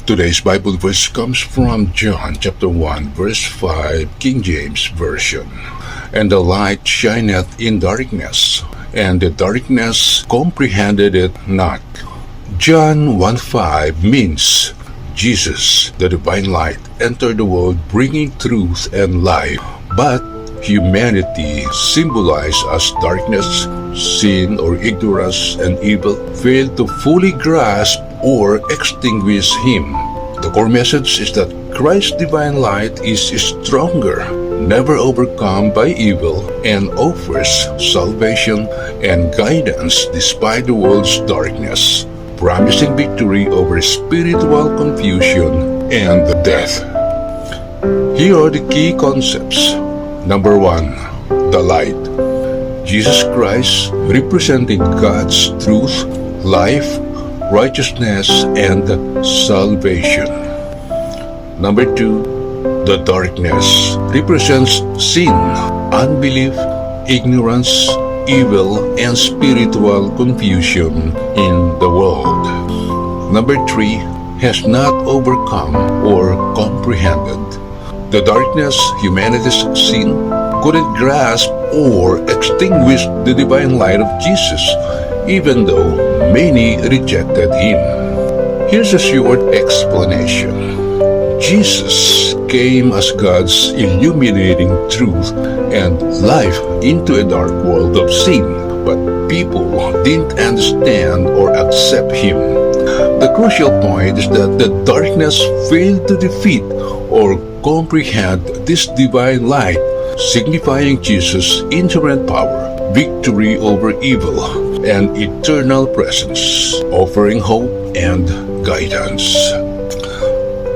Today's Bible verse comes from John chapter 1 verse 5, King James Version. And the light shineth in darkness, and the darkness comprehended it not. John 1:5 means Jesus, the divine light, entered the world bringing truth and life, but humanity, symbolized as darkness, sin or ignorance and evil, failed to fully grasp or extinguish him. The core message is that Christ's divine light is stronger, never overcome by evil, and offers salvation and guidance despite the world's darkness, promising victory over spiritual confusion and death. Here are the key concepts. Number 1, the light. Jesus Christ representing God's truth, life, righteousness, and salvation. Number 2, the darkness represents sin, unbelief, ignorance, evil, and spiritual confusion in the world. Number 3, has not overcome or comprehended. The darkness, humanity's sin, couldn't grasp or extinguish the divine light of Jesus, even though many rejected him. Here's a short explanation. Jesus came as God's illuminating truth and life into a dark world of sin, but people didn't understand or accept him. The crucial point is that the darkness failed to defeat or comprehend this divine light, signifying Jesus' inherent power, victory over evil, and eternal presence, offering hope and guidance.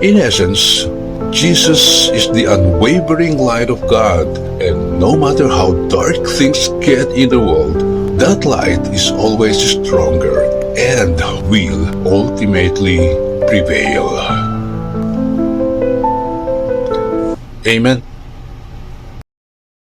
In essence, Jesus is the unwavering light of God, and no matter how dark things get in the world, that light is always stronger and will ultimately prevail. Amen.